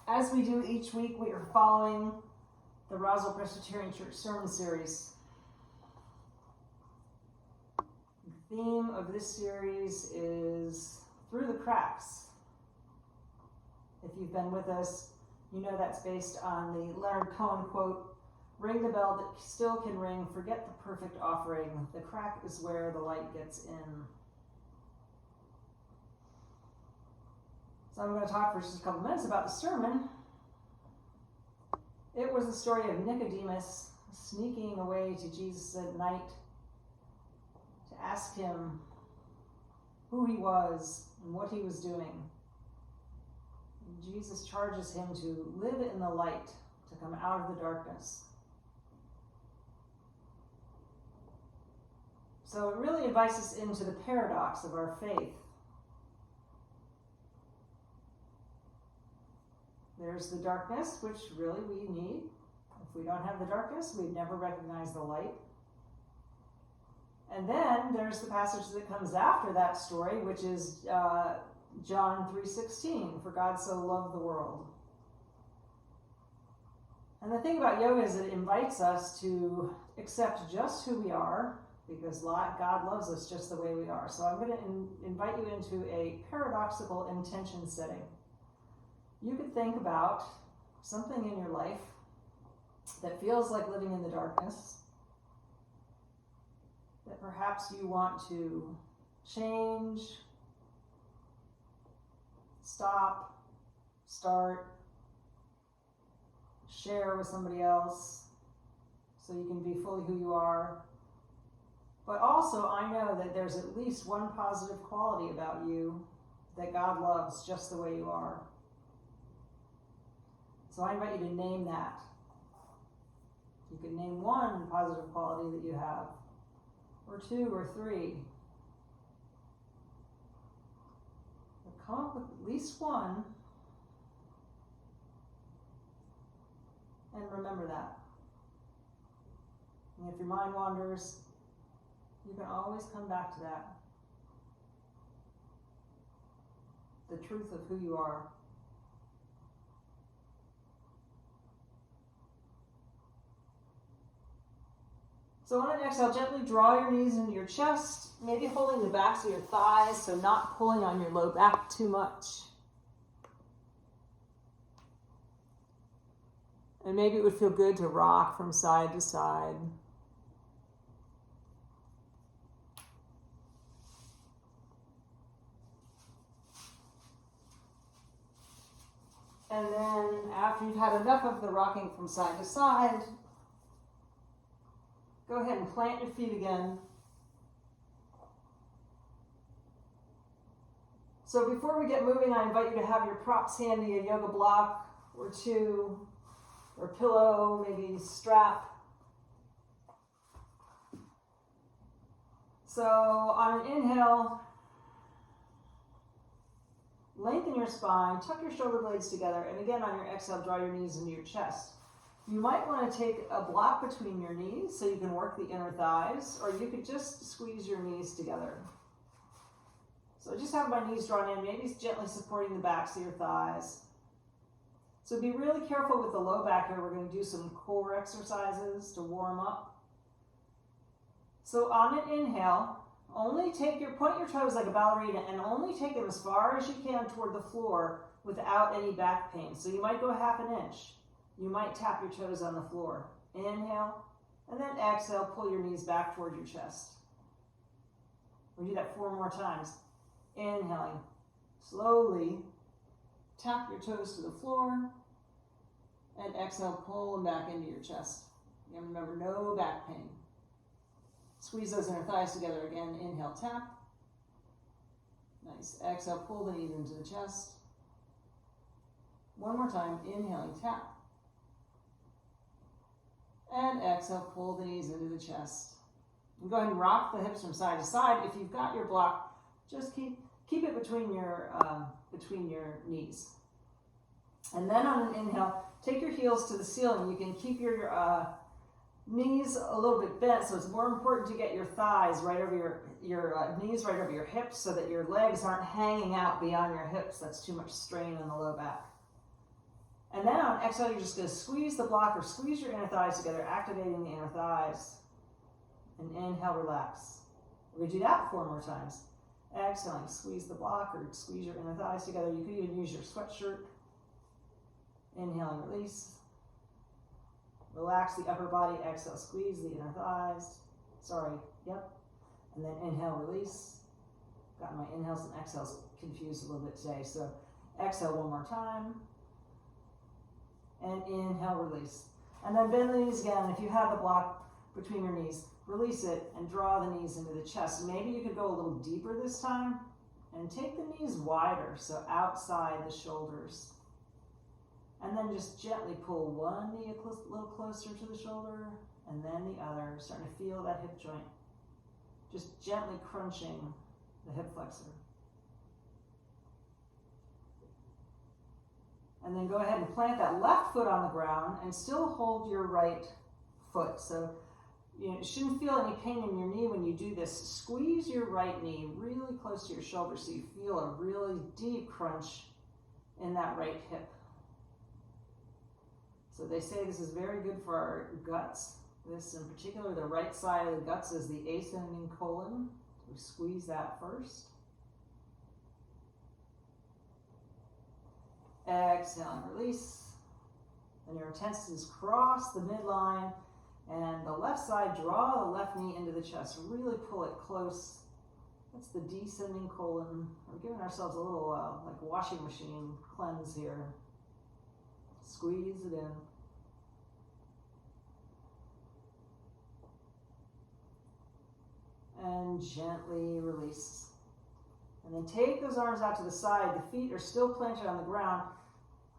As we do each week, we are following the Roswell Presbyterian Church Sermon Series. The theme of this series is Through the Cracks. If you've been with us, you know that's based on the Leonard Cohen quote, "Ring the bell that still can ring, forget the perfect offering. The crack is where the light gets in." So I'm going to talk for just a couple minutes about the sermon. It was the story of Nicodemus sneaking away to Jesus at night to ask him who he was and what he was doing. And Jesus charges him to live in the light, to come out of the darkness. So it really invites us into the paradox of our faith. There's the darkness, which really we need. If we don't have the darkness, we'd never recognize the light. And then there's the passage that comes after that story, which is John 3:16, "For God so loved the world." And the thing about yoga is it invites us to accept just who we are, because God loves us just the way we are. So I'm going to invite you into a paradoxical intention setting. You could think about something in your life that feels like living in the darkness, that perhaps you want to change, stop, start, share with somebody else so you can be fully who you are. But also, I know that there's at least one positive quality about you that God loves just the way you are. So I invite you to name that. You can name one positive quality that you have, or two, or three. But come up with at least one, and remember that. And if your mind wanders, you can always come back to that. The truth of who you are. So on an exhale, gently draw your knees into your chest, maybe holding the backs of your thighs, so not pulling on your low back too much. And maybe it would feel good to rock from side to side. And then after you've had enough of the rocking from side to side, go ahead and plant your feet again. So before we get moving, I invite you to have your props handy, a yoga block or two, or pillow, maybe strap. So on an inhale, lengthen your spine, tuck your shoulder blades together, and again on your exhale, draw your knees into your chest. You might want to take a block between your knees so you can work the inner thighs, or you could just squeeze your knees together. So just have my knees drawn in, maybe gently supporting the backs of your thighs. So be really careful with the low back here. We're going to do some core exercises to warm up. So on an inhale, point your toes like a ballerina and only take them as far as you can toward the floor without any back pain. So you might go half an inch. You might tap your toes on the floor. Inhale, and then exhale, pull your knees back toward your chest. We'll do that 4 more times. Inhaling, slowly tap your toes to the floor, and exhale, pull them back into your chest. And remember, no back pain. Squeeze those inner thighs together again. Inhale, tap. Nice. Exhale, pull the knees into the chest. One more time. Inhaling, tap. And exhale, pull the knees into the chest. And go ahead and rock the hips from side to side. If you've got your block, just keep it between your knees. And then on an inhale, take your heels to the ceiling. You can keep your knees a little bit bent, so it's more important to get your thighs right over your knees right over your hips so that your legs aren't hanging out beyond your hips. That's too much strain on the low back. And then on exhale, you're just going to squeeze the block or squeeze your inner thighs together, activating the inner thighs. And inhale, relax. We're going to do that 4 more times. Exhaling, squeeze the block or squeeze your inner thighs together. You could even use your sweatshirt. Inhaling, release. Relax the upper body. Exhale, squeeze the inner thighs. Sorry, yep. And then inhale, release. Got my inhales and exhales confused a little bit today. So exhale 1 more time. And inhale, release. And then bend the knees again. If you have the block between your knees, release it and draw the knees into the chest. Maybe you could go a little deeper this time and take the knees wider, so outside the shoulders. And then just gently pull one knee a little closer to the shoulder and then the other, starting to feel that hip joint. Just gently crunching the hip flexor. And then go ahead and plant that left foot on the ground and still hold your right foot. So you shouldn't feel any pain in your knee when you do this. Squeeze your right knee really close to your shoulder so you feel a really deep crunch in that right hip. So they say this is very good for our guts. This in particular, the right side of the guts is the ascending colon. We squeeze that first. Exhale and release. And your intestines is cross the midline. And the left side, draw the left knee into the chest. Really pull it close. That's the descending colon. We're giving ourselves a little like washing machine cleanse here. Squeeze it in. And gently release. And then take those arms out to the side. The feet are still planted on the ground.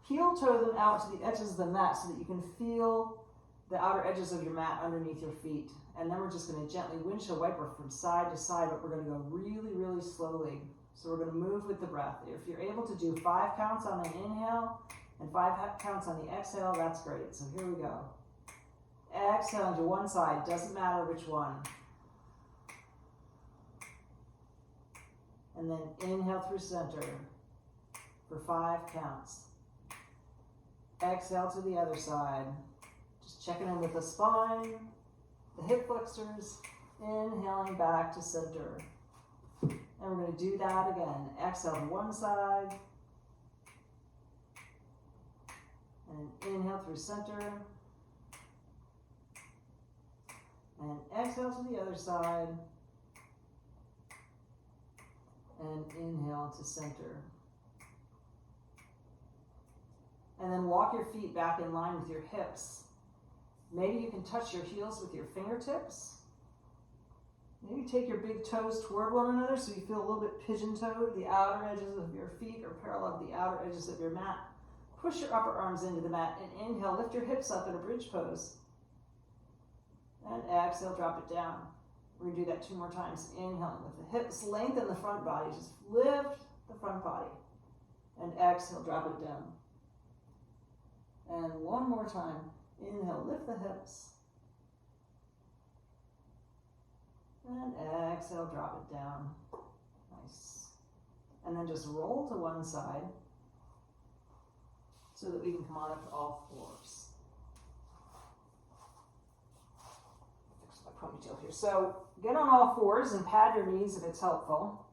Heel toe them out to the edges of the mat so that you can feel the outer edges of your mat underneath your feet. And then we're just going to gently windshield wiper from side to side, but we're going to go really, really slowly. So we're going to move with the breath. If you're able to do 5 counts on the inhale and 5 counts on the exhale, that's great. So here we go. Exhale into one side, doesn't matter which one. And then inhale through center for 5 counts. Exhale to the other side. Just checking in with the spine, the hip flexors, inhaling back to center. And we're going to do that again. Exhale to one side. And inhale through center. And exhale to the other side. And inhale to center. And then walk your feet back in line with your hips. Maybe you can touch your heels with your fingertips. Maybe take your big toes toward one another so you feel a little bit pigeon-toed. The outer edges of your feet are parallel to the outer edges of your mat. Push your upper arms into the mat and inhale. Lift your hips up in a bridge pose. And exhale, drop it down. We're going to do that 2 more times. Inhaling with the hips, lengthen the front body. Just lift the front body. And exhale, drop it down. And 1 more time. Inhale, lift the hips. And exhale, drop it down. Nice. And then just roll to one side so that we can come on up to all 4s. Fix my ponytail here. So get on all 4s and pad your knees if it's helpful.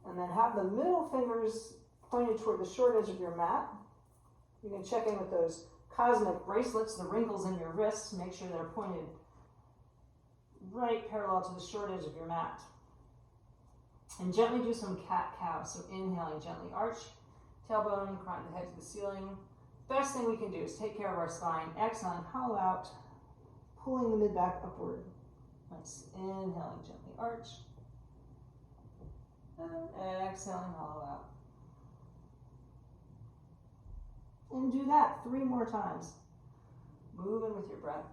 And then have the middle fingers pointed toward the short edge of your mat. You can check in with those cosmic bracelets, the wrinkles in your wrists. Make sure they're pointed right parallel to the short edge of your mat. And gently do some cat-cow. So inhaling, gently arch, tailbone, crown the head to the ceiling. Best thing we can do is take care of our spine. Exhaling, hollow out, pulling the mid-back upward. Nice. Inhaling, gently arch. And exhaling, hollow out. And do that 3 more times. Moving with your breath.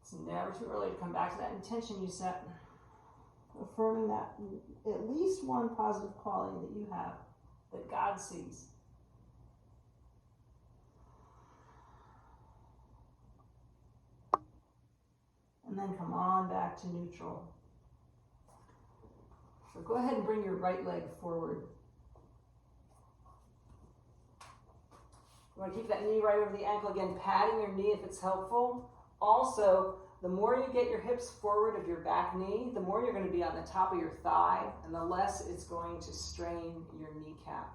It's never too early to come back to that intention you set. Affirming that at least one positive quality that you have, that God sees. And then come on back to neutral. So go ahead and bring your right leg forward. You want to keep that knee right over the ankle. Again, patting your knee if it's helpful. Also, the more you get your hips forward of your back knee, the more you're going to be on the top of your thigh, and the less it's going to strain your kneecap.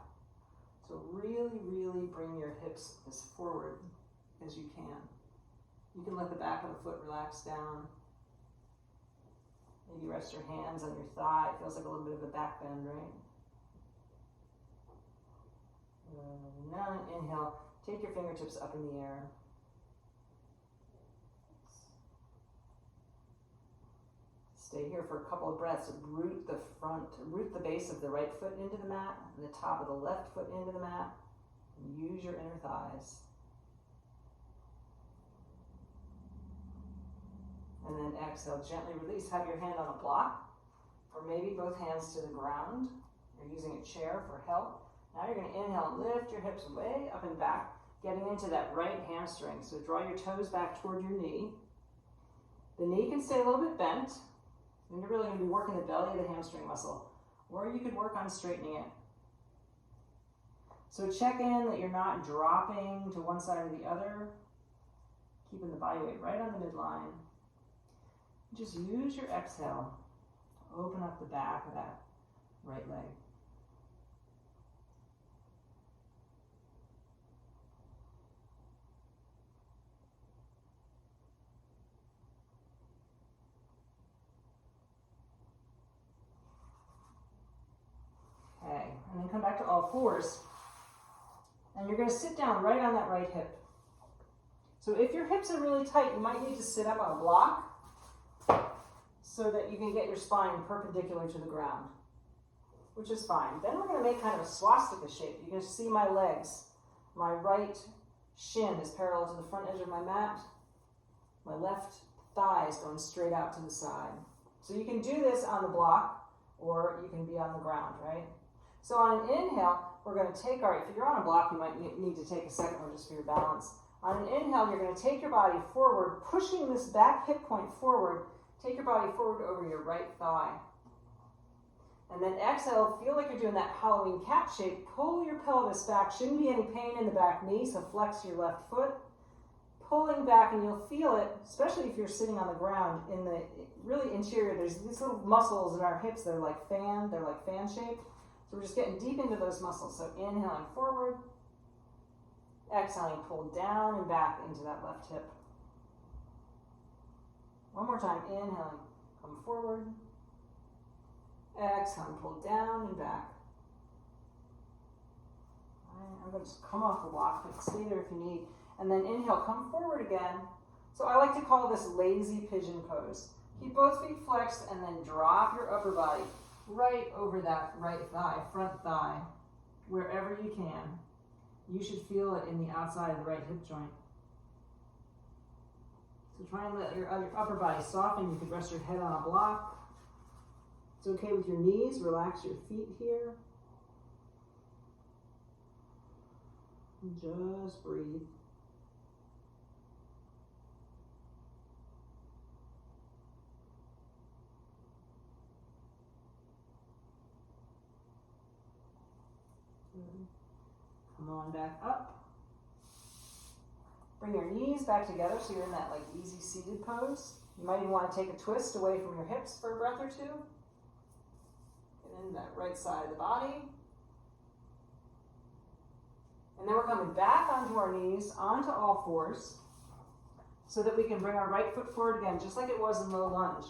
So really, really bring your hips as forward as you can. You can let the back of the foot relax down. Maybe rest your hands on your thigh. It feels like a little bit of a back bend, right? Now inhale. Take your fingertips up in the air. Stay here for a couple of breaths. Root the base of the right foot into the mat, and the top of the left foot into the mat. And use your inner thighs. And then exhale, gently release. Have your hand on a block, or maybe both hands to the ground. You're using a chair for help. Now you're going to inhale, lift your hips way up and back, getting into that right hamstring. So draw your toes back toward your knee. The knee can stay a little bit bent, and you're really going to be working the belly of the hamstring muscle. Or you could work on straightening it. So check in that you're not dropping to one side or the other, keeping the body weight right on the midline. Just use your exhale to open up the back of that right leg. Okay, and then come back to all fours. And you're going to sit down right on that right hip. So if your hips are really tight, you might need to sit up on a block so that you can get your spine perpendicular to the ground, which is fine. Then we're going to make kind of a swastika shape. You can see my legs. My right shin is parallel to the front edge of my mat. My left thigh is going straight out to the side. So you can do this on the block, or you can be on the ground, right? So on an inhale, we're going to take if you're on a block, you might need to take a second one just for your balance. On an inhale, you're going to take your body forward, pushing this back hip point forward. Take your body forward over your right thigh. And then exhale, feel like you're doing that Halloween cat shape. Pull your pelvis back. Shouldn't be any pain in the back knee, so flex your left foot. Pulling back, and you'll feel it, especially if you're sitting on the ground, in the really interior. There's these little muscles in our hips. They're like fan shaped. So we're just getting deep into those muscles. So inhaling forward, exhaling, pull down and back into that left hip. One more time, inhaling, come forward, exhaling, pull down and back. All right, I'm going to just come off the block, but stay there if you need. And then inhale, come forward again. So I like to call this lazy pigeon pose. Keep both feet flexed and then drop your upper body right over that right thigh, front thigh, wherever you can. You should feel it in the outside of the right hip joint. So try and let your upper body soften. You could rest your head on a block. It's okay with your knees. Relax your feet here. And just breathe. Come on back up. Bring your knees back together so you're in that easy seated pose. You might even want to take a twist away from your hips for a breath or two. Get in that right side of the body. And then we're coming back onto our knees, onto all fours, so that we can bring our right foot forward again, just like it was in low lunge.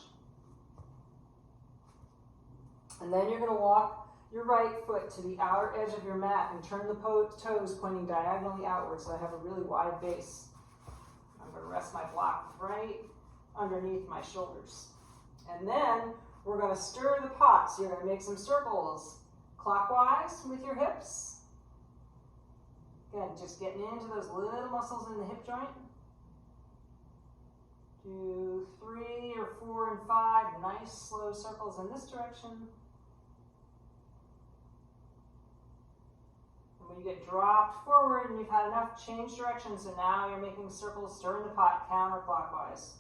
And then you're going to walk your right foot to the outer edge of your mat and turn the toes pointing diagonally outward so I have a really wide base. I'm going to rest my block right underneath my shoulders. And then we're going to stir the pot. So you're going to make some circles clockwise with your hips. Again, just getting into those little muscles in the hip joint. Do 3 or 4 and 5 nice slow circles in this direction. When you get dropped forward and you've had enough change direction, so now you're making circles, stirring the pot counterclockwise.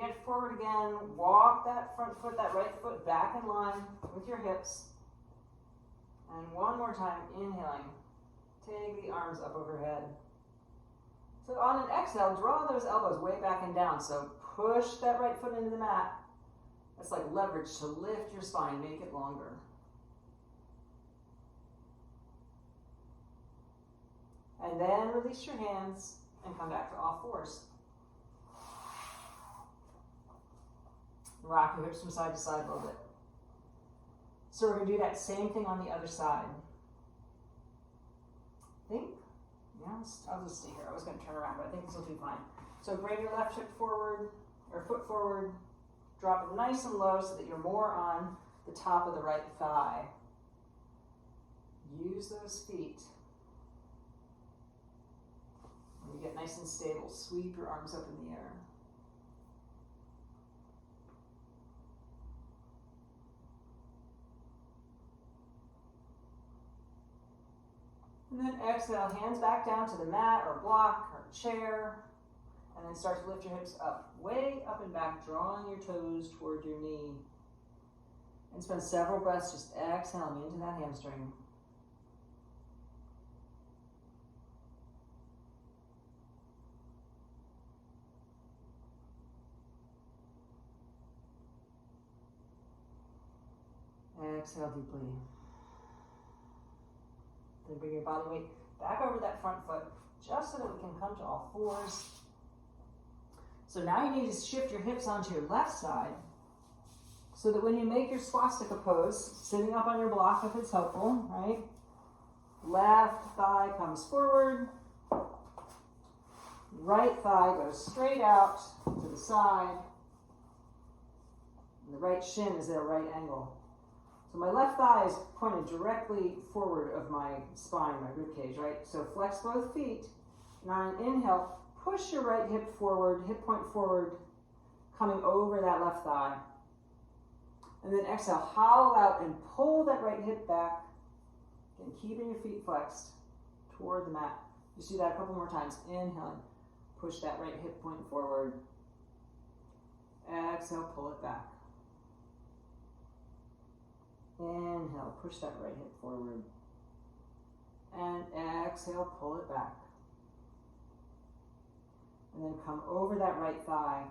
get forward again, walk that front foot, that right foot back in line with your hips. And one more time, inhaling. Take the arms up overhead. So on an exhale, draw those elbows way back and down. So push that right foot into the mat. That's like leverage to lift your spine, make it longer. And then release your hands and come back to all fours. Rock your hips from side to side a little bit. So we're going to do that same thing on the other side. Think? Yeah, I'll just stay here. I was going to turn around, but I think this will be fine. So bring your left hip forward, or foot forward. Drop it nice and low so that you're more on the top of the right thigh. Use those feet. When you get nice and stable, sweep your arms up in the air. And then exhale, hands back down to the mat or block or chair. And then start to lift your hips up, way up and back, drawing your toes toward your knee. And spend several breaths just exhaling into that hamstring. Exhale deeply. Then bring your body weight back over that front foot, just so that we can come to all fours. So now you need to shift your hips onto your left side, so that when you make your swastika pose, sitting up on your block if it's helpful, right? Left thigh comes forward. Right thigh goes straight out to the side. And the right shin is at a right angle. So my left thigh is pointed directly forward of my spine, my rib cage, right? So flex both feet. And on an inhale, push your right hip forward, hip point forward, coming over that left thigh. And then exhale, hollow out and pull that right hip back. Again, keeping your feet flexed toward the mat. Just do that a couple more times. Inhaling, push that right hip point forward. Exhale, pull it back. Inhale, push that right hip forward. And exhale, pull it back. And then come over that right thigh.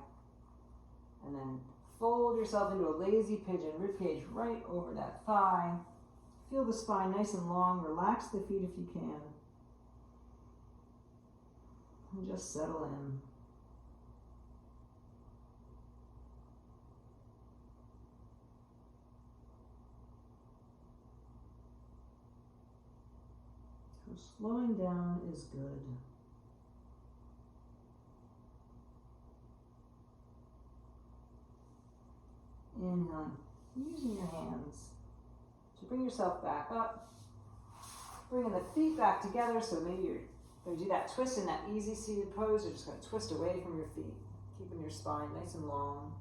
And then fold yourself into a lazy pigeon, ribcage right over that thigh. Feel the spine nice and long. Relax the feet if you can. And just settle in. So slowing down is good. Inhaling, using your hands to bring yourself back up. Bringing the feet back together, so maybe you're going to do that twist in that easy seated pose. You're just going to twist away from your feet, keeping your spine nice and long.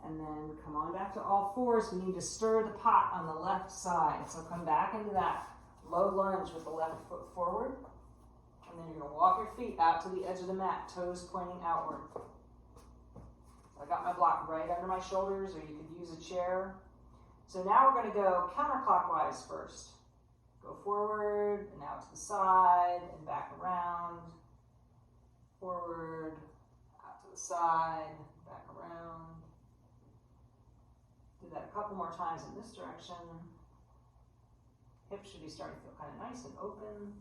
And then come on back to all fours. We need to stir the pot on the left side. So come back into that low lunge with the left foot forward. And then you're going to walk your feet out to the edge of the mat, toes pointing outward. I got my block right under my shoulders, or you could use a chair. So now we're going to go counterclockwise first. Go forward and out to the side and back around. Forward, out to the side, back around. Do that a couple more times in this direction. Hips should be starting to feel kind of nice and open.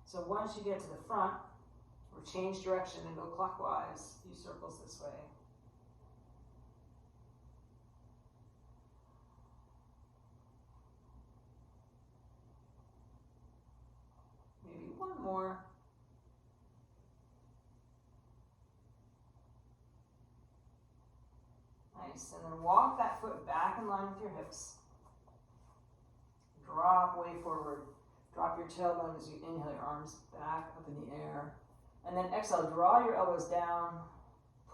So once you get to the front, or change direction and go clockwise, a few circles this way. Maybe one more. Nice, and then walk that foot back in line with your hips. Drop way forward. Drop your tailbone as you inhale, your arms back up in the air. And then exhale, draw your elbows down.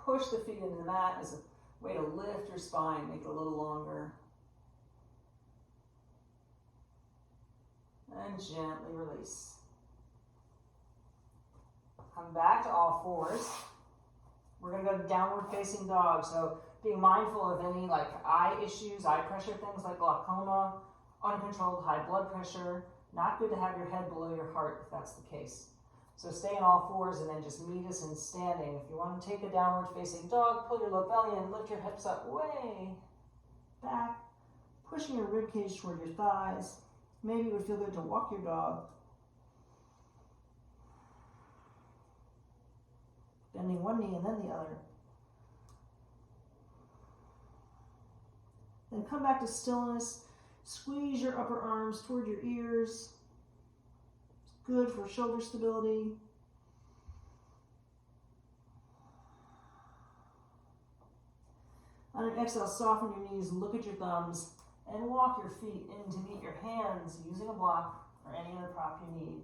push the feet into the mat as a way to lift your spine, make it a little longer. And gently release. Come back to all fours. We're going to go to downward facing dog. So being mindful of any like eye issues, eye pressure, things like glaucoma, uncontrolled high blood pressure. Not good to have your head below your heart if that's the case. So stay on all fours and then just meet us in standing. If you want to take a downward facing dog, pull your low belly in, lift your hips up way back, pushing your rib cage toward your thighs. Maybe it would feel good to walk your dog. Bending one knee and then the other. Then come back to stillness. Squeeze your upper arms toward your ears. It's good for shoulder stability. On an exhale, soften your knees, look at your thumbs, and walk your feet in to meet your hands using a block or any other prop you need.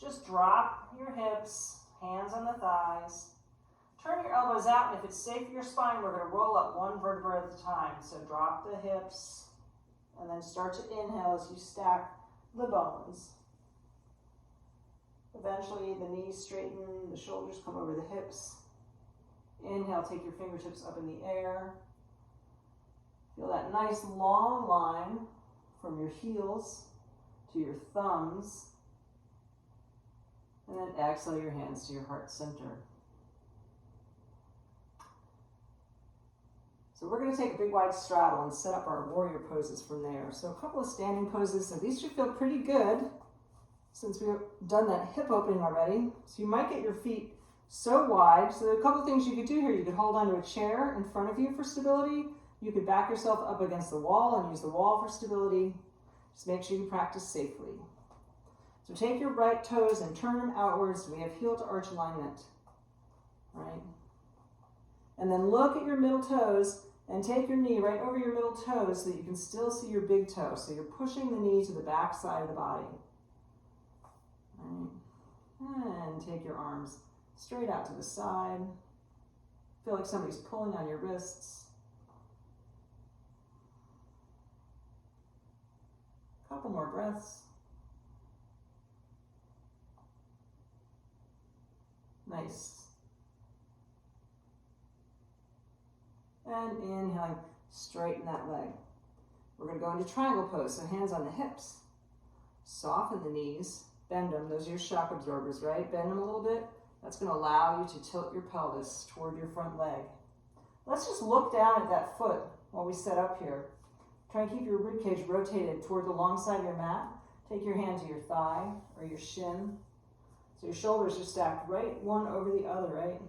Just drop your hips, hands on the thighs. Turn your elbows out, and if it's safe for your spine, we're going to roll up one vertebra at a time. So drop the hips, and then start to inhale as you stack the bones. Eventually, the knees straighten, the shoulders come over the hips. Inhale, take your fingertips up in the air. Feel that nice long line from your heels to your thumbs. And then exhale your hands to your heart center. So we're going to take a big wide straddle and set up our warrior poses from there. So a couple of standing poses. So these should feel pretty good since we've done that hip opening already. So you might get your feet so wide. So there are a couple of things you could do here. You could hold onto a chair in front of you for stability. You could back yourself up against the wall and use the wall for stability. Just make sure you practice safely. So take your right toes and turn them outwards. We have heel to arch alignment, right? And then look at your middle toes and take your knee right over your middle toes so that you can still see your big toe. So you're pushing the knee to the back side of the body. Right. And take your arms straight out to the side. Feel like somebody's pulling on your wrists. Couple more breaths. Nice. And inhaling, straighten that leg. We're going to go into triangle pose, so hands on the hips. Soften the knees, bend them. Those are your shock absorbers, right? Bend them a little bit. That's going to allow you to tilt your pelvis toward your front leg. Let's just look down at that foot while we set up here. Try and keep your rib cage rotated toward the long side of your mat. Take your hand to your thigh or your shin. So your shoulders are stacked right one over the other, right?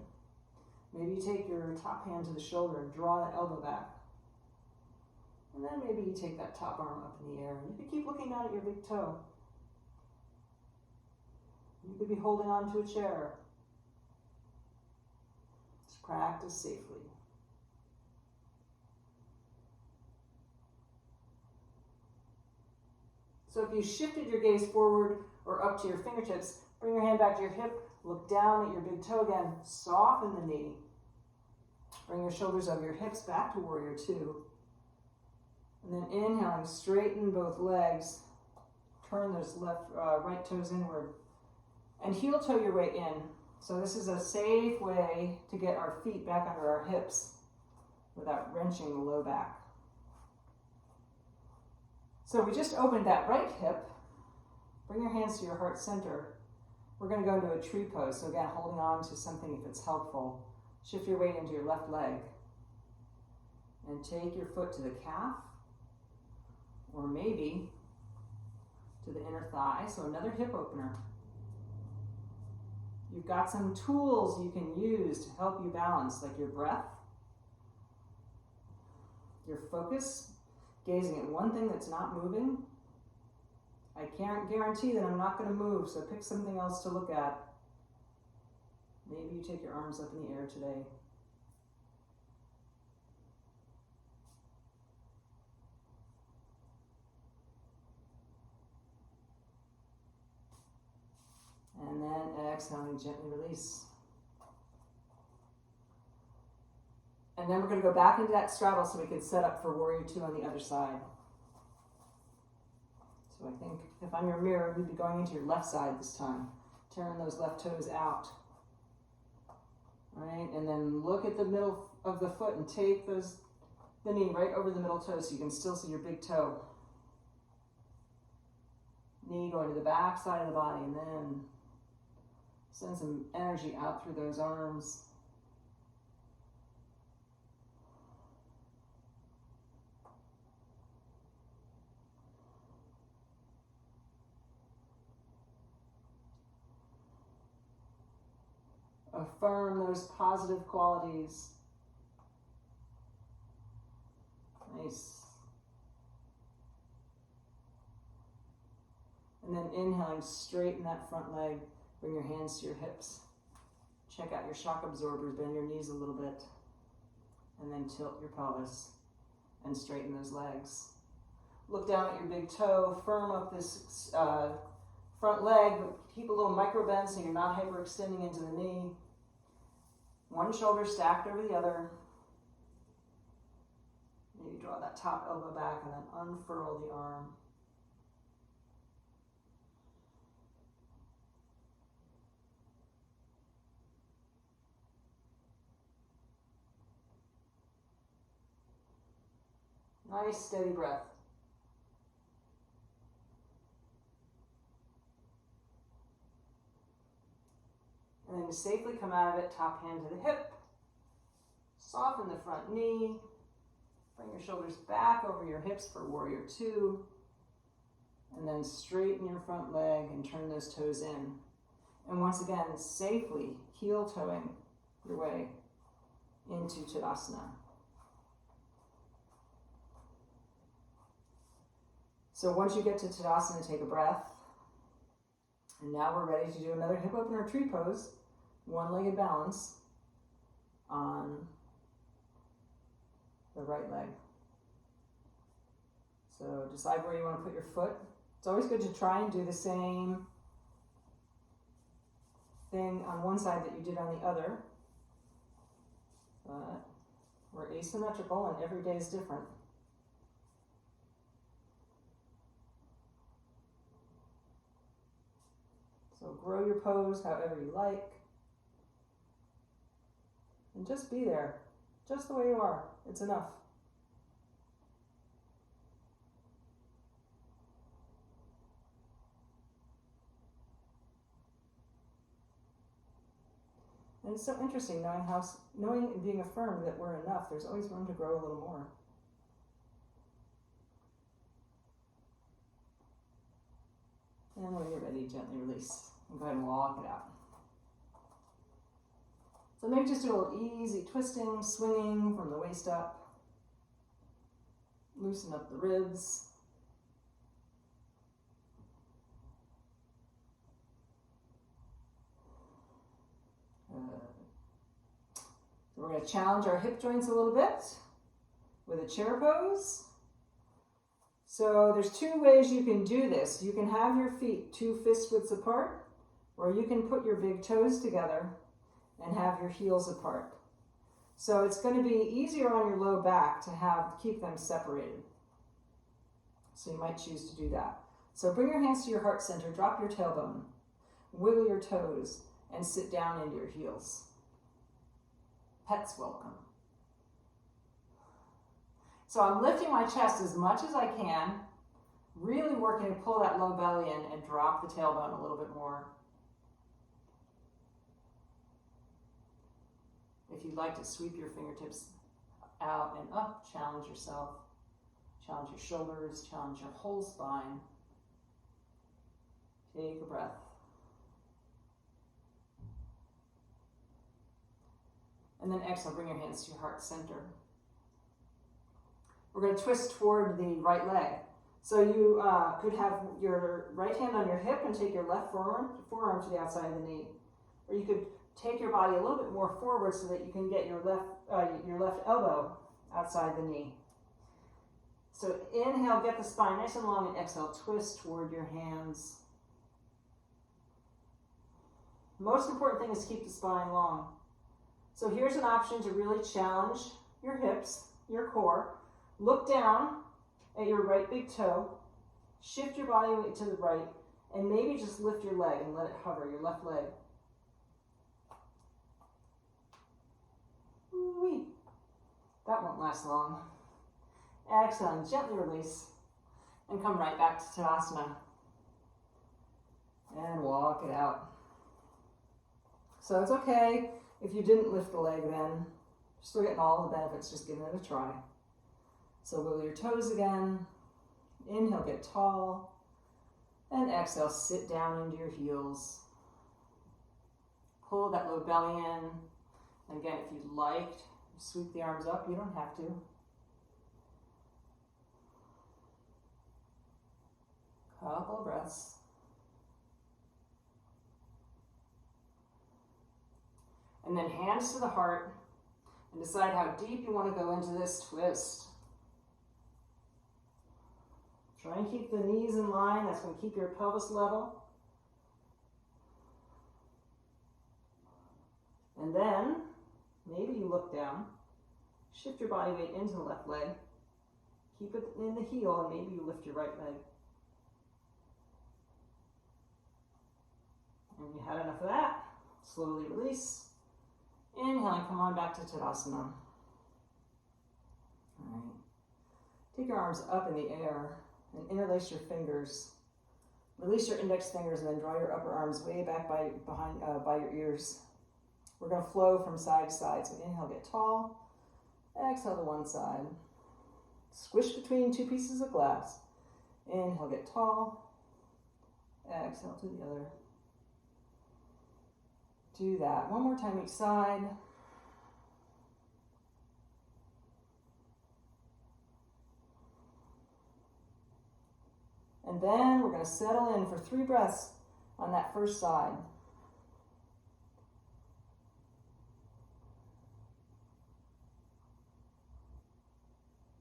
Maybe you take your top hand to the shoulder and draw that elbow back. And then maybe you take that top arm up in the air. You could keep looking down at your big toe. You could be holding on to a chair. Just practice safely. So if you shifted your gaze forward or up to your fingertips, bring your hand back to your hip, look down at your big toe again, soften the knee. Bring your shoulders over your hips back to warrior two. And then inhaling, straighten both legs. Turn those right toes inward. And heel toe your way in. So this is a safe way to get our feet back under our hips without wrenching the low back. So we just opened that right hip. Bring your hands to your heart center. We're going to go into a tree pose. So again, holding on to something if it's helpful. Shift your weight into your left leg. And take your foot to the calf. Or maybe to the inner thigh. So another hip opener. You've got some tools you can use to help you balance, like your breath, your focus, gazing at one thing that's not moving. I can't guarantee that I'm not going to move, so pick something else to look at. Maybe you take your arms up in the air today. And then exhaling, gently release. And then we're going to go back into that straddle so we can set up for warrior two on the other side. So I think if I'm your mirror, you'd be going into your left side this time. Turn those left toes out. Right, and then look at the middle of the foot and take the knee right over the middle toe so you can still see your big toe. Knee going to the back side of the body, and then send some energy out through those arms. Affirm those positive qualities. Nice. And then inhaling, straighten that front leg. Bring your hands to your hips. Check out your shock absorbers. Bend your knees a little bit. And then tilt your pelvis and straighten those legs. Look down at your big toe. Firm up this front leg, but keep a little micro bend so you're not hyperextending into the knee. One shoulder stacked over the other. Maybe draw that top elbow back and then unfurl the arm. Nice steady breath. And then safely come out of it, top hand to the hip. Soften the front knee. Bring your shoulders back over your hips for warrior two. And then straighten your front leg and turn those toes in. And once again, safely heel toeing your way into Tadasana. So once you get to Tadasana, take a breath. And now we're ready to do another hip opener tree pose, one-legged balance on the right leg. So decide where you want to put your foot. It's always good to try and do the same thing on one side that you did on the other. But we're asymmetrical and every day is different. So grow your pose however you like. And just be there, just the way you are. It's enough. And it's so interesting knowing and being affirmed that we're enough. There's always room to grow a little more. And when you're ready, gently release. And go ahead and walk it out. So maybe just do a little easy twisting, swinging from the waist up. Loosen up the ribs. So we're going to challenge our hip joints a little bit with a chair pose. So there's two ways you can do this. You can have your feet 2 fist widths apart, or you can put your big toes together and have your heels apart. So it's going to be easier on your low back to keep them separated. So you might choose to do that. So bring your hands to your heart center, drop your tailbone, wiggle your toes, and sit down into your heels. Pets welcome. So I'm lifting my chest as much as I can, really working to pull that low belly in and drop the tailbone a little bit more. If you'd like to sweep your fingertips out and up, challenge yourself. Challenge your shoulders, challenge your whole spine. Take a breath. And then exhale, bring your hands to your heart center. We're going to twist toward the right leg. So you could have your right hand on your hip and take your left forearm to the outside of the knee. Or you could take your body a little bit more forward so that you can get your left elbow outside the knee. So inhale, get the spine nice and long, and exhale, twist toward your hands. Most important thing is keep the spine long. So here's an option to really challenge your hips, your core. Look down at your right big toe. Shift your body weight to the right, and maybe just lift your leg and let it hover, your left leg. Wee. That won't last long. Exhale and gently release, and come right back to Tadasana. And walk it out. So it's okay if you didn't lift the leg then. You're still getting all the benefits, just giving it a try. So wiggle your toes again. Inhale, get tall. And exhale, sit down into your heels. Pull that low belly in. And again, if you'd like, sweep the arms up. You don't have to. Couple of breaths. And then hands to the heart, and decide how deep you want to go into this twist. Try and keep the knees in line. That's going to keep your pelvis level. And then, maybe you look down, shift your body weight into the left leg, keep it in the heel, and maybe you lift your right leg. And you had enough of that. Slowly release. Inhale and come on back to Tadasana. All right. Take your arms up in the air and interlace your fingers. Release your index fingers and then draw your upper arms way back by your ears. We're going to flow from side to side. So inhale, get tall. Exhale to one side. Squish between two pieces of glass. Inhale, get tall. Exhale to the other. Do that one more time each side. And then we're going to settle in for 3 breaths on that first side.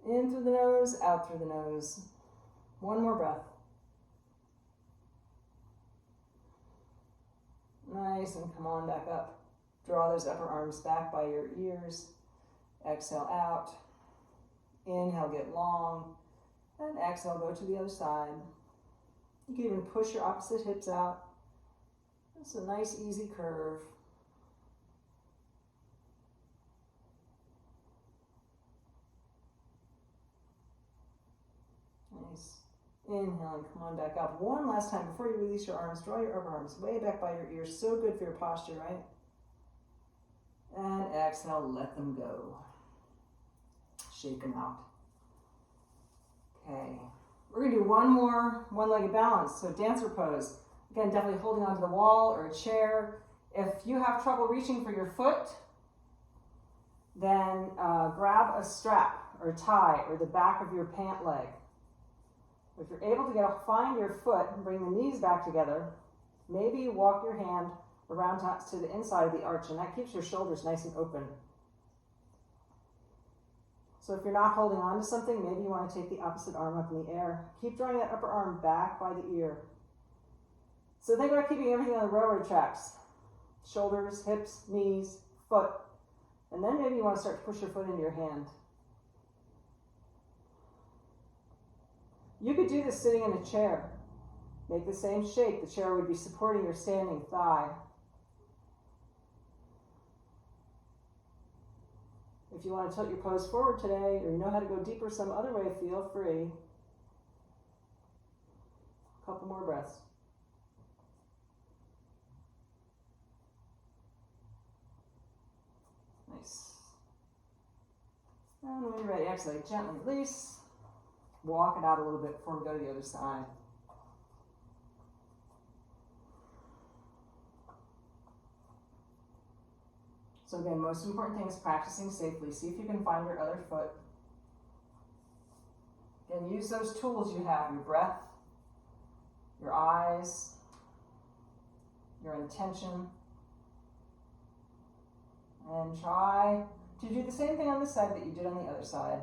In through the nose, out through the nose. One more breath. Nice, and come on back up. Draw those upper arms back by your ears. Exhale out. Inhale, get long. And exhale, go to the other side. You can even push your opposite hips out. It's a nice, easy curve. Nice. Inhale and come on back up. One last time before you release your arms, draw your upper arms way back by your ears. So good for your posture, right? And exhale, let them go. Shake them out. Okay. We're going to do one more one-legged balance. So dancer pose. Again, definitely holding onto the wall or a chair. If you have trouble reaching for your foot, then grab a strap or tie or the back of your pant leg. If you're able to find your foot and bring the knees back together, maybe you walk your hand around to the inside of the arch, and that keeps your shoulders nice and open. So if you're not holding on to something, maybe you want to take the opposite arm up in the air. Keep drawing that upper arm back by the ear. So think about keeping everything on the railroad tracks. Shoulders, hips, knees, foot. And then maybe you want to start to push your foot into your hand. You could do this sitting in a chair. Make the same shape. The chair would be supporting your standing thigh. If you want to tilt your pose forward today, or you know how to go deeper some other way, feel free. A couple more breaths. Nice. And when you're ready, exhale, gently release. Walk it out a little bit before we go to the other side. So again, most important thing is practicing safely. See if you can find your other foot. Again, use those tools you have, your breath, your eyes, your intention. And try to do the same thing on this side that you did on the other side.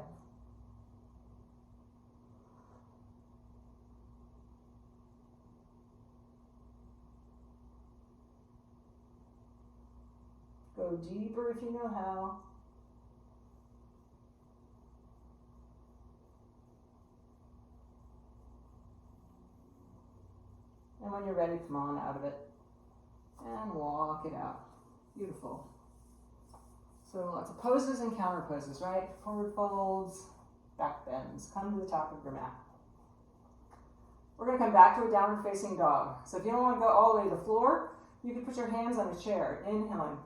Go deeper if you know how. And when you're ready, come on out of it and walk it out. Beautiful. So lots of poses and counter poses, right? Forward folds, back bends. Come to the top of your mat. We're going to come back to a downward facing dog. So if you don't want to go all the way to the floor, you can put your hands on a chair. Inhaling,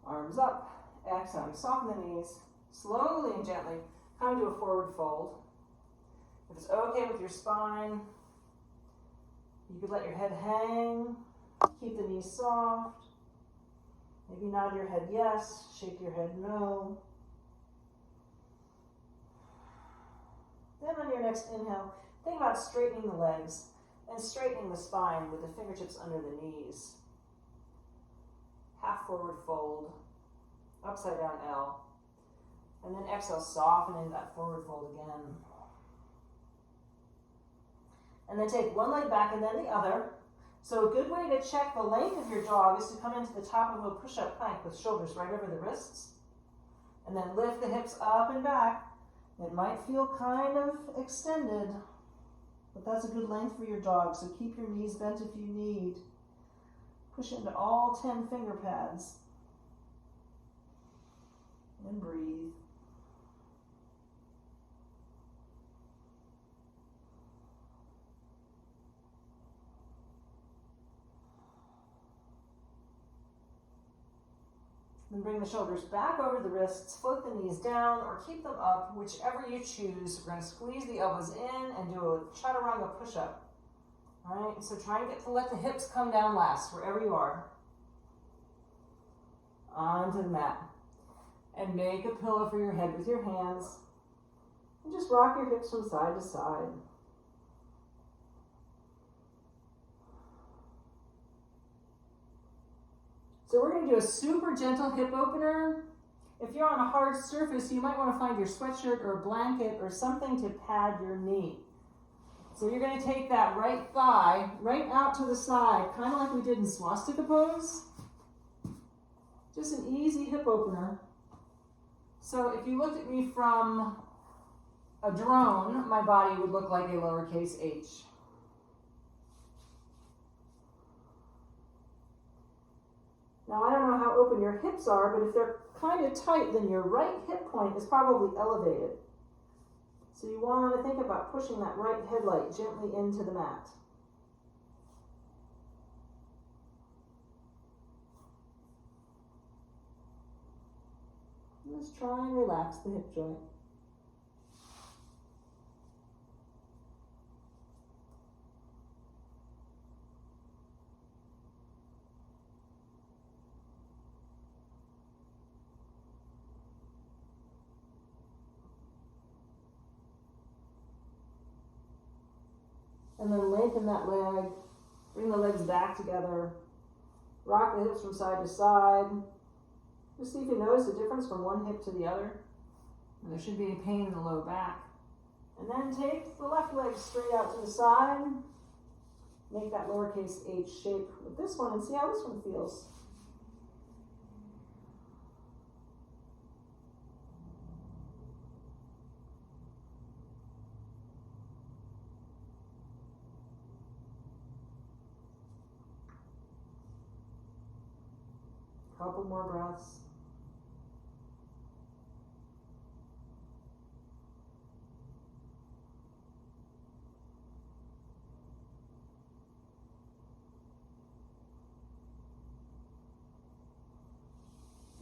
arms up. Exhaling, soften the knees. Slowly and gently come to a forward fold. If it's okay with your spine, you could let your head hang. Keep the knees soft. Maybe nod your head yes, shake your head no. Then on your next inhale, think about straightening the legs and straightening the spine with the fingertips under the knees. Half forward fold, upside down L. And then exhale, soften into that forward fold again. And then take one leg back and then the other. So a good way to check the length of your dog is to come into the top of a push-up plank with shoulders right over the wrists. And then lift the hips up and back. It might feel kind of extended, but that's a good length for your dog. So keep your knees bent if you need. Push into all 10 finger pads. And breathe. Then bring the shoulders back over the wrists, float the knees down, or keep them up, whichever you choose. We're going to squeeze the elbows in and do a chaturanga push-up. All right, so try and let the hips come down last, wherever you are. Onto the mat. And make a pillow for your head with your hands. And just rock your hips from side to side. So we're going to do a super gentle hip opener. If you're on a hard surface, you might want to find your sweatshirt or a blanket or something to pad your knee. So you're going to take that right thigh right out to the side, kind of like we did in swastika pose. Just an easy hip opener. So if you looked at me from a drone, my body would look like a lowercase h. Now, I don't know how open your hips are, but if they're kind of tight, then your right hip point is probably elevated. So you want to think about pushing that right headlight gently into the mat. Just try and relax the hip joint. And then lengthen that leg, bring the legs back together, rock the hips from side to side. Just see if you notice a difference from one hip to the other. And there should be any pain in the low back. And then take the left leg straight out to the side. Make that lowercase h shape with this one and see how this one feels. Couple more breaths.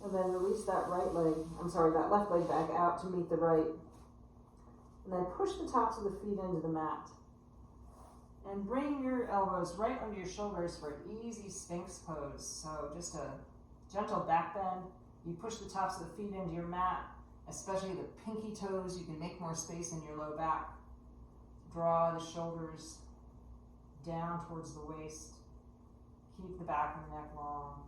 And then release that that left leg back out to meet the right. And then push the tops of the feet into the mat. And bring your elbows right under your shoulders for an easy Sphinx pose. So just a gentle back bend. You push the tops of the feet into your mat, especially the pinky toes. You can make more space in your low back. Draw the shoulders down towards the waist. Keep the back of the neck long.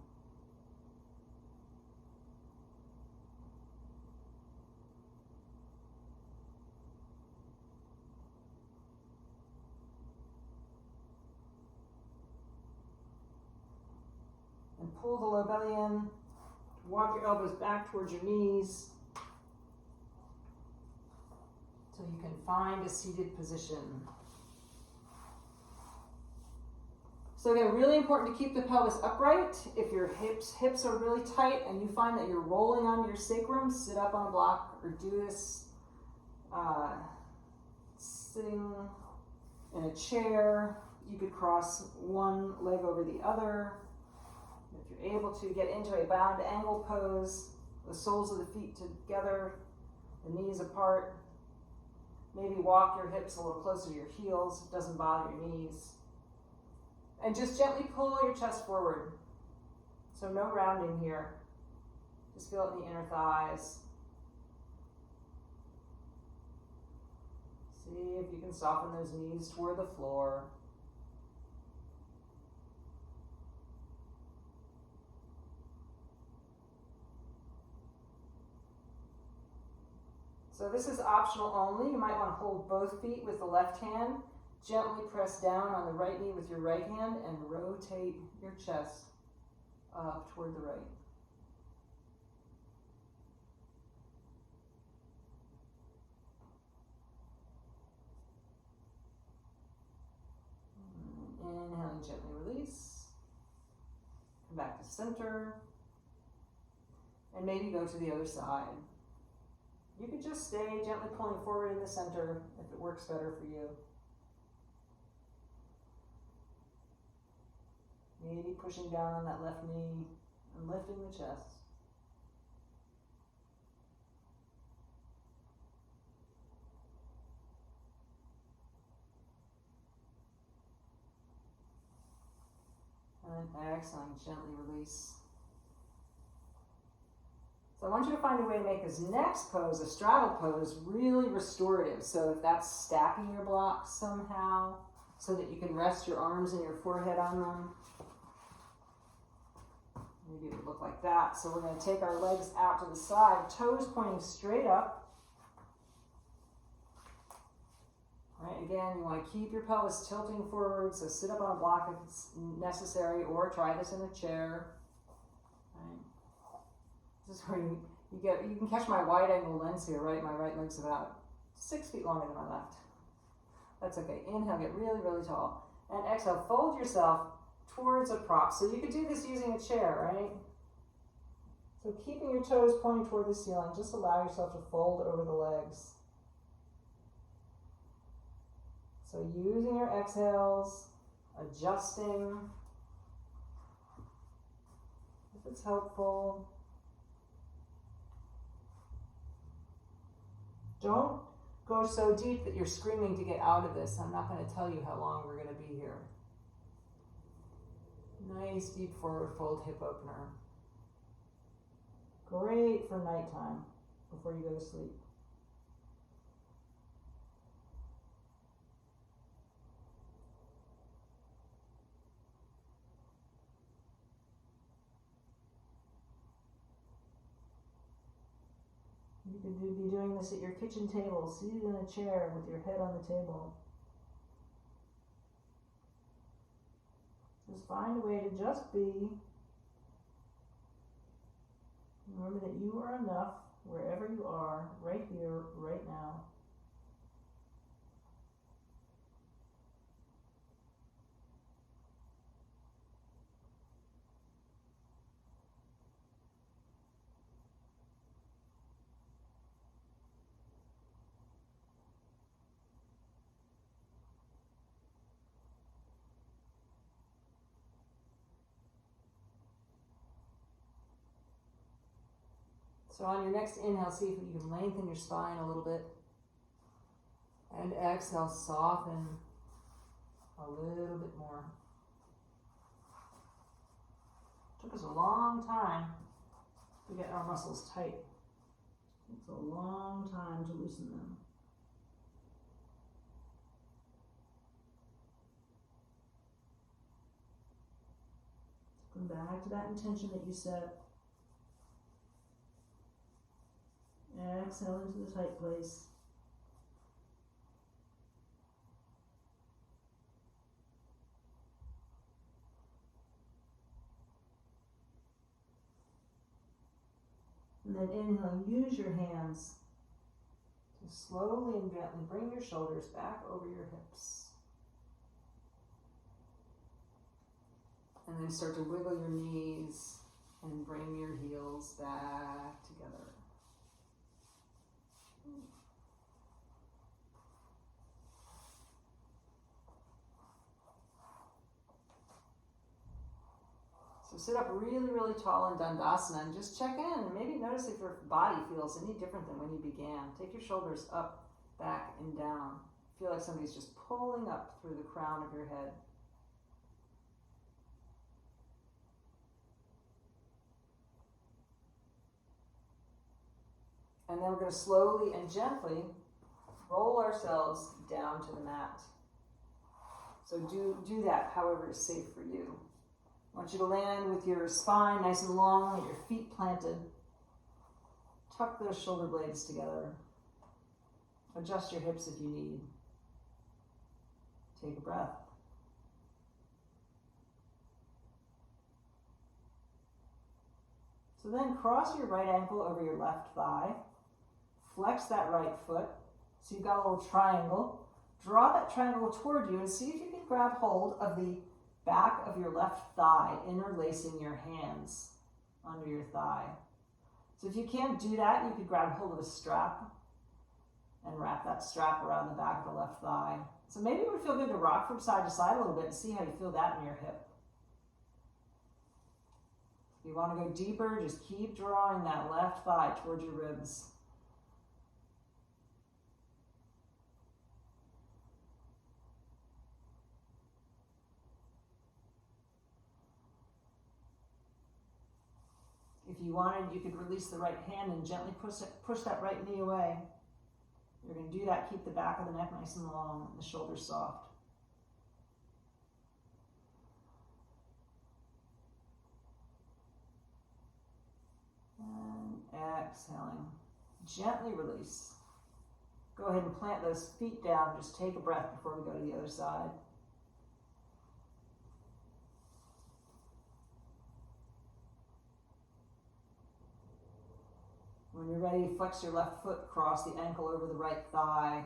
And pull the low belly in. Walk your elbows back towards your knees till you can find a seated position. So again, really important to keep the pelvis upright. If your hips are really tight and you find that you're rolling on your sacrum, sit up on a block or do this sitting in a chair. You could cross one leg over the other. If you're able to get into a bound angle pose, the soles of the feet together, the knees apart. Maybe walk your hips a little closer to your heels, it doesn't bother your knees. And just gently pull your chest forward. So no rounding here. Just feel it in the inner thighs. See if you can soften those knees toward the floor. So this is optional only. You might want to hold both feet with the left hand. Gently press down on the right knee with your right hand and rotate your chest up toward the right. Inhaling, gently release. Come back to center. And maybe go to the other side. You could just stay gently pulling forward in the center if it works better for you. Maybe pushing down on that left knee and lifting the chest. And exhaling, gently release. So I want you to find a way to make this next pose, a straddle pose, really restorative. So if that's stacking your blocks somehow, so that you can rest your arms and your forehead on them. Maybe it would look like that. So we're going to take our legs out to the side, toes pointing straight up. All right, again, you want to keep your pelvis tilting forward, so sit up on a block if it's necessary, or try this in a chair. This is where you can catch my wide angle lens here, right? My right leg's about 6 feet longer than my left. That's okay. Inhale, get really, really tall. And exhale, fold yourself towards a prop. So you could do this using a chair, right? So keeping your toes pointing toward the ceiling, just allow yourself to fold over the legs. So using your exhales, adjusting, if it's helpful. Don't go so deep that you're screaming to get out of this. I'm not going to tell you how long we're going to be here. Nice deep forward fold hip opener. Great for nighttime before you go to sleep. You could be doing this at your kitchen table, seated in a chair with your head on the table. Just find a way to just be. Remember that you are enough wherever you are, right here, right now. So on your next inhale, see if you can lengthen your spine a little bit. And exhale, soften a little bit more. Took us a long time to get our muscles tight. It's a long time to loosen them. Come back to that intention that you set. Exhale into the tight place. And then inhale, use your hands to slowly and gently bring your shoulders back over your hips. And then start to wiggle your knees and bring your heels back together. So sit up really, really tall in Dandasana and just check in and maybe notice if your body feels any different than when you began. Take your shoulders up, back, and down. Feel like somebody's just pulling up through the crown of your head. And then we're going to slowly and gently roll ourselves down to the mat. So do that however is safe for you. I want you to land with your spine nice and long, and your feet planted. Tuck those shoulder blades together. Adjust your hips if you need. Take a breath. So then cross your right ankle over your left thigh. Flex that right foot. So you've got a little triangle. Draw that triangle toward you and see if you can grab hold of the back of your left thigh, interlacing your hands under your thigh. So if you can't do that, you could grab hold of a strap and wrap that strap around the back of the left thigh. So maybe it would feel good to rock from side to side a little bit and see how you feel that in your hip. If you want to go deeper, just keep drawing that left thigh towards your ribs. If you wanted, you could release the right hand and gently push that right knee away. You're going to do that. Keep the back of the neck nice and long and the shoulders soft. And exhaling. Gently release. Go ahead and plant those feet down. Just take a breath before we go to the other side. When you're ready, flex your left foot, cross the ankle over the right thigh,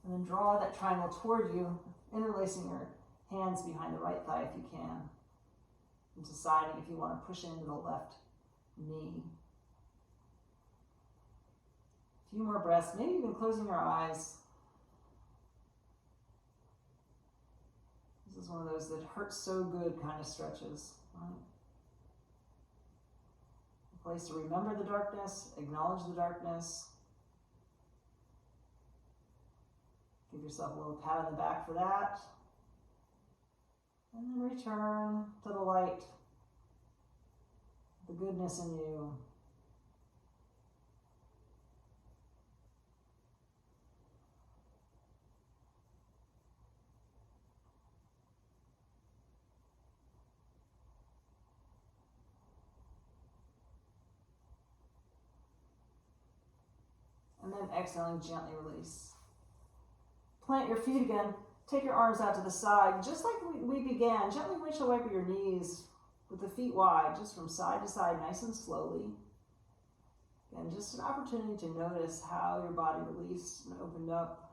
and then draw that triangle toward you, interlacing your hands behind the right thigh if you can, and deciding if you want to push into the left knee. A few more breaths, maybe even closing your eyes. This is one of those that hurts so good kind of stretches, right? Place to remember the darkness, acknowledge the darkness. Give yourself a little pat on the back for that. And then return to the light, the goodness in you. And then exhaling, gently release. Plant your feet again. Take your arms out to the side, just like we began. Gently windshield wiper your knees with the feet wide, just from side to side, nice and slowly. And just an opportunity to notice how your body released and opened up.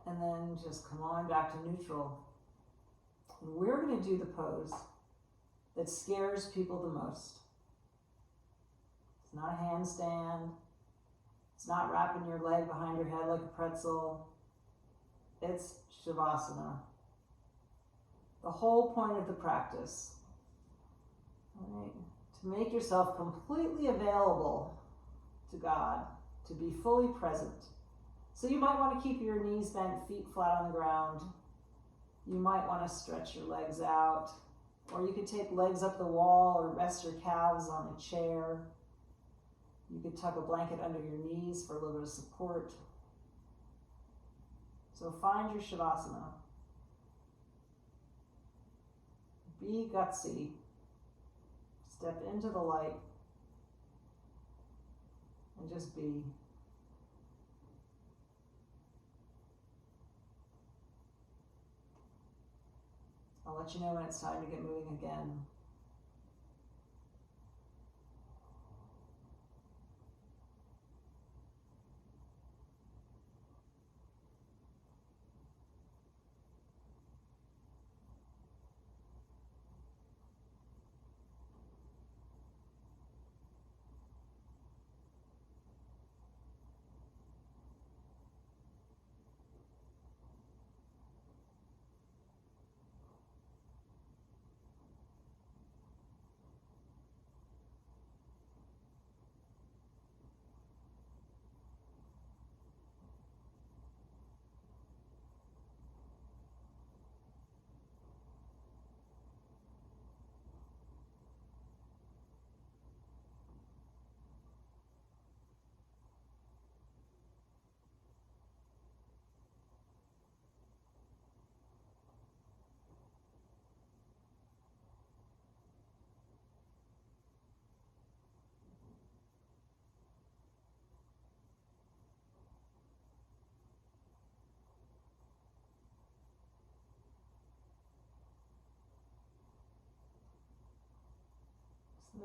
And then just come on back to neutral. And we're going to do the pose that scares people the most. It's not a handstand. It's not wrapping your leg behind your head like a pretzel. It's Shavasana. The whole point of the practice, right, to make yourself completely available to God, to be fully present. So you might want to keep your knees bent, feet flat on the ground. You might want to stretch your legs out, or you could take legs up the wall or rest your calves on a chair. You could tuck a blanket under your knees for a little bit of support. So find your Shavasana. Be gutsy. Step into the light and just be. I'll let you know when it's time to get moving again.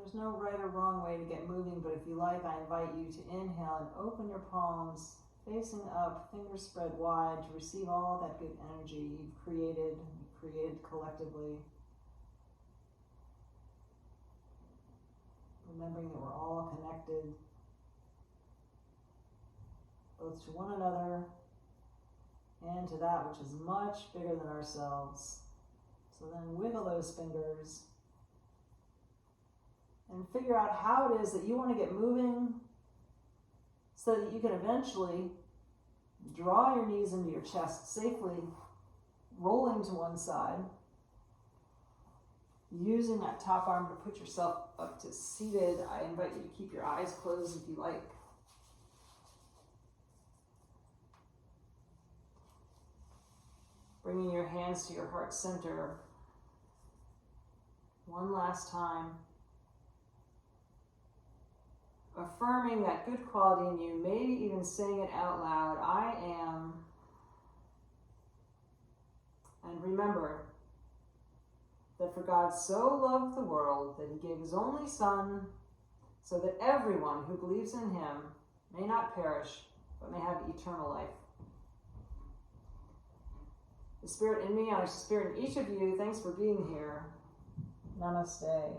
There's no right or wrong way to get moving, but if you like, I invite you to inhale and open your palms, facing up, fingers spread wide, to receive all that good energy you've created collectively. Remembering that we're all connected, both to one another and to that which is much bigger than ourselves. So then wiggle those fingers and figure out how it is that you want to get moving so that you can eventually draw your knees into your chest safely, rolling to one side, using that top arm to put yourself up to seated. I invite you to keep your eyes closed if you like. Bringing your hands to your heart center. One last time. Affirming that good quality in you, maybe even saying it out loud, I am. And remember that for God so loved the world that he gave his only Son, so that everyone who believes in him may not perish, but may have eternal life. The Spirit in me, and the Spirit in each of you, thanks for being here. Namaste.